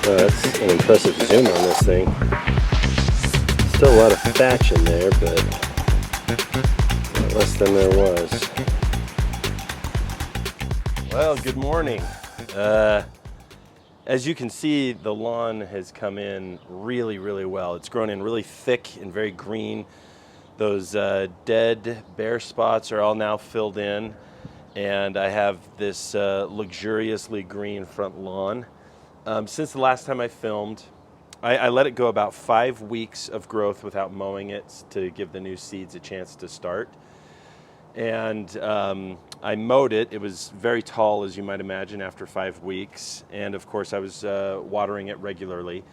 That's an impressive zoom on this thing. Still a lot of thatch in there, but less than there was. Well, good morning. As you can see, the lawn has come in really, really well. It's grown in really thick and very green. Those dead bare spots are all now filled in, and I have this luxuriously green front lawn. Since the last time I filmed, I let it go about 5 weeks of growth without mowing it to give the new seeds a chance to start. And I mowed it. It was very tall, as you might imagine, after 5 weeks. And of course, I was watering it regularly.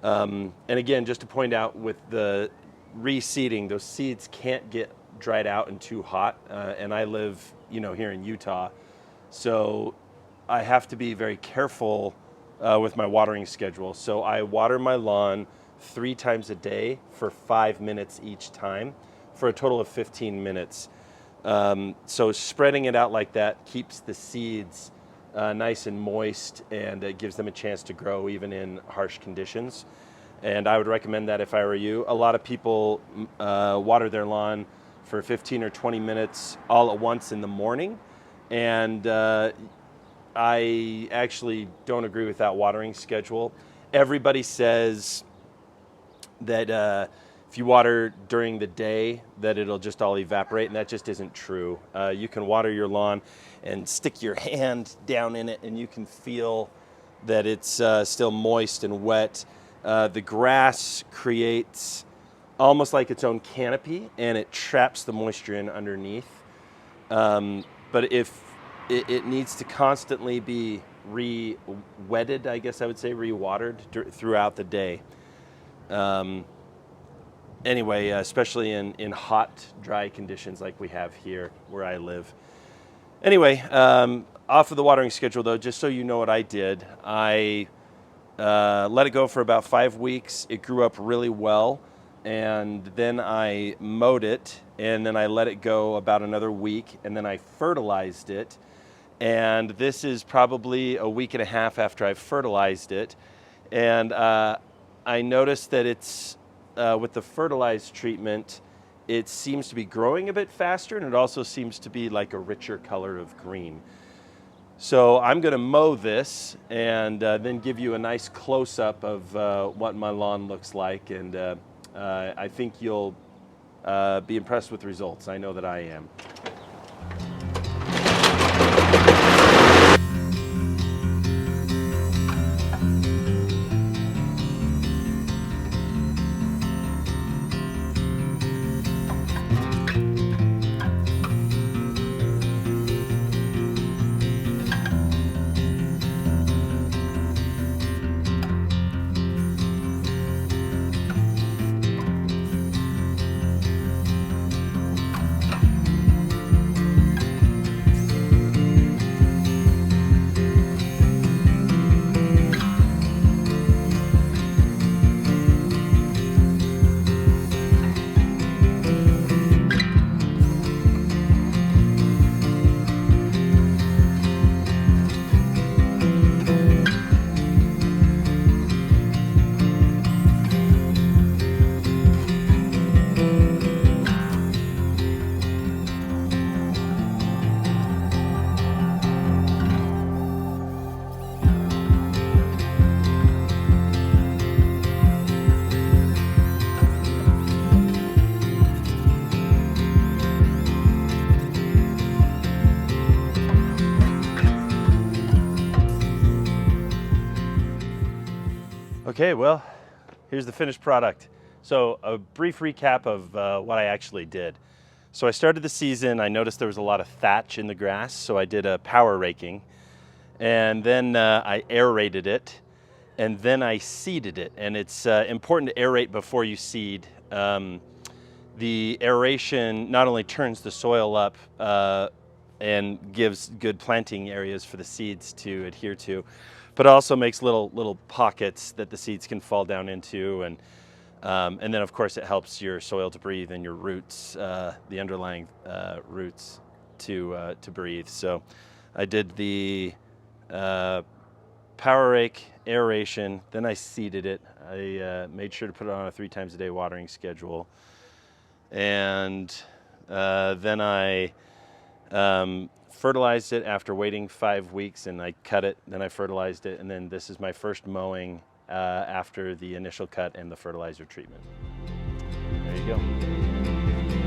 And again, just to point out, with the reseeding, those seeds can't get dried out and too hot. And I live, here in Utah, so I have to be very careful with my watering schedule. So I water my lawn 3 times a day for 5 minutes each time, for a total of 15 minutes. So spreading it out like that keeps the seeds nice and moist, and it gives them a chance to grow even in harsh conditions. And I would recommend that if I were you. A lot of people water their lawn for 15 or 20 minutes all at once in the morning, and I actually don't agree with that watering schedule. Everybody says that if you water during the day, that it'll just all evaporate, and that just isn't true. You can water your lawn and stick your hand down in it, and you can feel that it's still moist and wet. The grass creates almost like its own canopy, and it traps the moisture in underneath. But if it needs to constantly be re-wetted, I guess I would say, re-watered throughout the day. Anyway, especially in hot, dry conditions like we have here where I live. Anyway, off of the watering schedule though, just so you know what I did, I let it go for about 5 weeks. It grew up really well, and then I mowed it, and then I let it go about another week, and then I fertilized it. And this is probably a week and a half after I fertilized it. And I noticed that it's, with the fertilized treatment, it seems to be growing a bit faster, and it also seems to be like a richer color of green. So I'm gonna mow this and then give you a nice close-up of what my lawn looks like. And I think you'll be impressed with the results. I know that I am. Okay, well, here's the finished product. So a brief recap of what I actually did. So I started the season, I noticed there was a lot of thatch in the grass, so I did a power raking, and then I aerated it, and then I seeded it. And it's important to aerate before you seed. The aeration not only turns the soil up and gives good planting areas for the seeds to adhere to, but also makes little pockets that the seeds can fall down into, and then of course it helps your soil to breathe and your roots, the underlying roots, to breathe. So I did the power rake, aeration, then I seeded it. I made sure to put it on a 3 times a day watering schedule, and then I fertilized it after waiting 5 weeks, and I cut it, then I fertilized it, and then this is my first mowing after the initial cut and the fertilizer treatment. There you go.